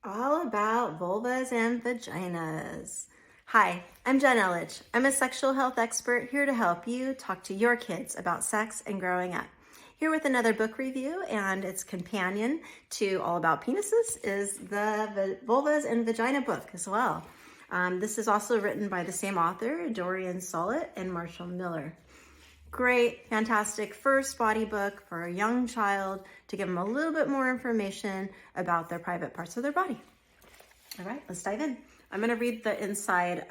All about vulvas and vaginas. Hi, I'm Jen Elledge. I'm a sexual health expert here to help you talk to your kids about sex and growing up. Here with another book review, and its companion to All About Penises is the Vulvas and Vagina book as well. This is also written by the same author, Dorian, Solot, and Marshall Miller. Great, fantastic first body book for a young child to give them a little bit more information about their private parts of their body. All right, let's dive in. I'm going to read the inside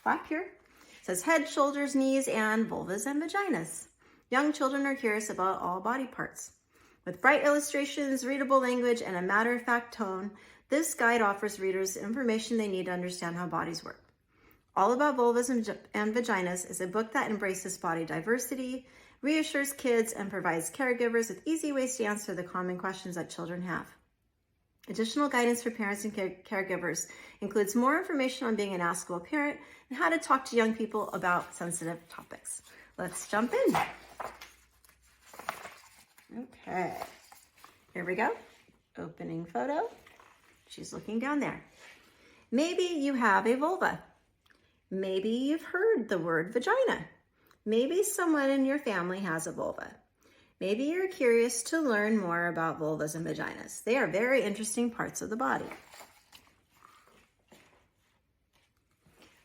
flap here. It says head, shoulders, knees, and vulvas and vaginas. Young children are curious about all body parts. With bright illustrations, readable language, and a matter-of-fact tone, this guide offers readers information they need to understand how bodies work. All About Vulvas and Vaginas is a book that embraces body diversity, reassures kids, and provides caregivers with easy ways to answer the common questions that children have. Additional guidance for parents and caregivers includes more information on being an askable parent and how to talk to young people about sensitive topics. Let's jump in. Okay, here we go. Opening photo. She's looking down there. Maybe you have a vulva. Maybe you've heard the word vagina. Maybe someone in your family has a vulva. Maybe you're curious to learn more about vulvas and vaginas. They are very interesting parts of the body.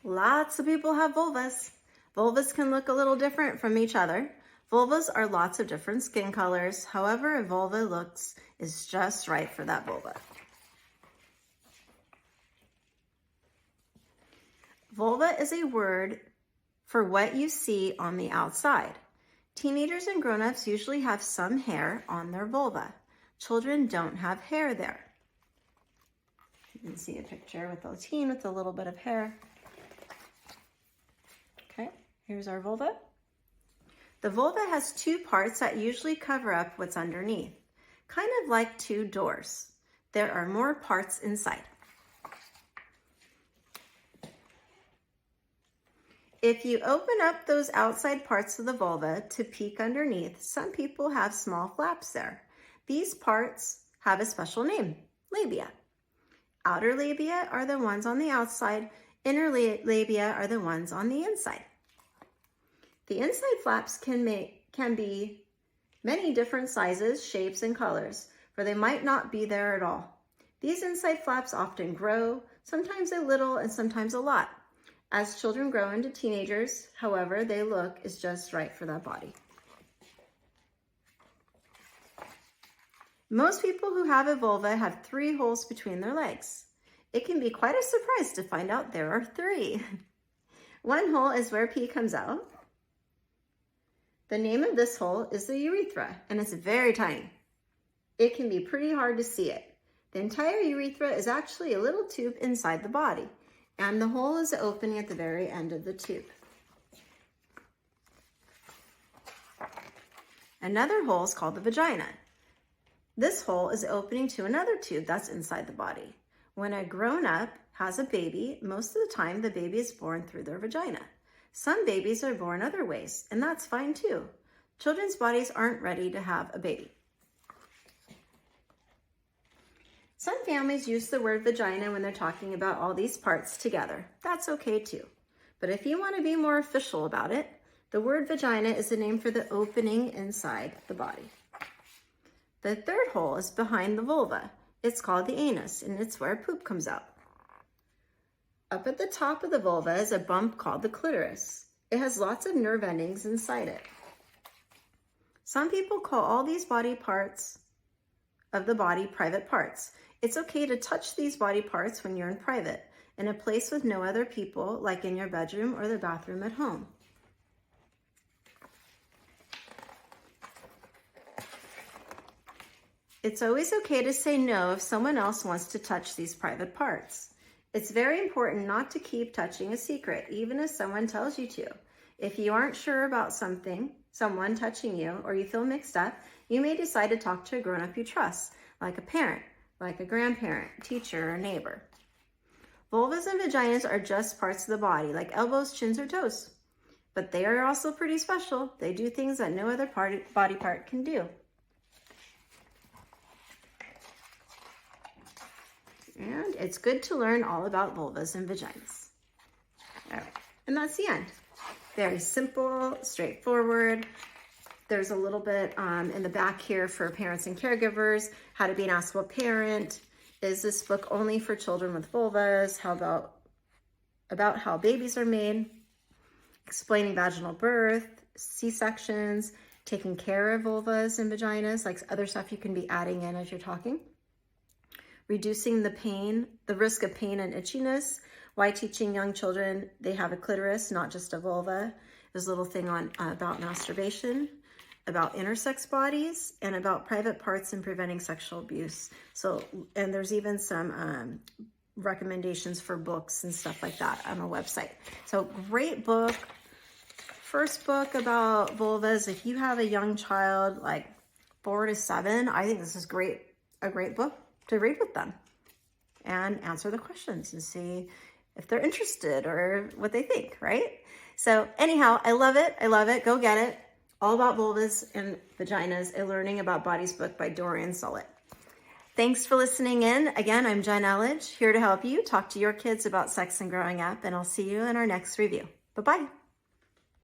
Lots of people have vulvas. Vulvas can look a little different from each other. Vulvas are lots of different skin colors. However, a vulva looks is just right for that vulva. Vulva is a word for what you see on the outside. Teenagers and grown-ups usually have some hair on their vulva. Children don't have hair there. You can see a picture with a teen with a little bit of hair. Okay, here's our vulva. The vulva has two parts that usually cover up what's underneath, kind of like two doors. There are more parts inside. If you open up those outside parts of the vulva to peek underneath, some people have small flaps there. These parts have a special name, labia. Outer labia are the ones on the outside. Inner labia are the ones on the inside. The inside flaps can be many different sizes, shapes, and colors, for they might not be there at all. These inside flaps often grow, sometimes a little and sometimes a lot. As children grow into teenagers, however they look is just right for that body. Most people who have a vulva have 3 holes between their legs. It can be quite a surprise to find out there are 3. One hole is where pee comes out. The name of this hole is the urethra, and it's very tiny. It can be pretty hard to see it. The entire urethra is actually a little tube inside the body, and the hole is opening at the very end of the tube. Another hole is called the vagina. This hole is opening to another tube that's inside the body. When a grown-up has a baby, most of the time the baby is born through their vagina. Some babies are born other ways, and that's fine too. Children's bodies aren't ready to have a baby. Some families use the word vagina when they're talking about all these parts together. That's okay too. But if you want to be more official about it, the word vagina is the name for the opening inside the body. The third hole is behind the vulva. It's called the anus, and it's where poop comes out. Up at the top of the vulva is a bump called the clitoris. It has lots of nerve endings inside it. Some people call all these body parts of the body private parts. It's okay to touch these body parts when you're in private, in a place with no other people, like in your bedroom or the bathroom at home. It's always okay to say no if someone else wants to touch these private parts. It's very important not to keep touching a secret, even if someone tells you to. If you aren't sure about someone touching you, or you feel mixed up, you may decide to talk to a grown-up you trust, like a parent, like a grandparent, teacher, or neighbor. Vulvas and vaginas are just parts of the body, like elbows, chins, or toes. But they are also pretty special. They do things that no other body part can do. And it's good to learn all about vulvas and vaginas. All right, and that's the end. Very simple, straightforward. There's a little bit in the back here for parents and caregivers, how to be an askable parent. Is this book only for children with vulvas? How about how babies are made, explaining vaginal birth, C-sections, taking care of vulvas and vaginas, like other stuff you can be adding in as you're talking. Reducing the pain, the risk of pain and itchiness, why teaching young children they have a clitoris, not just a vulva. There's a little thing on about masturbation, about intersex bodies, and about private parts and preventing sexual abuse. So, and there's even some recommendations for books and stuff like that on the website. So great book. First book about vulvas. If you have a young child, like 4 to 7, I think this is a great book to read with them and answer the questions and see if they're interested or what they think, right? So anyhow, I love it. I love it. Go get it. All about vulvas and vaginas, a learning about bodies book by Dorian Solot. Thanks for listening in. Again, I'm Jen Elledge, here to help you talk to your kids about sex and growing up, and I'll see you in our next review. Bye-bye.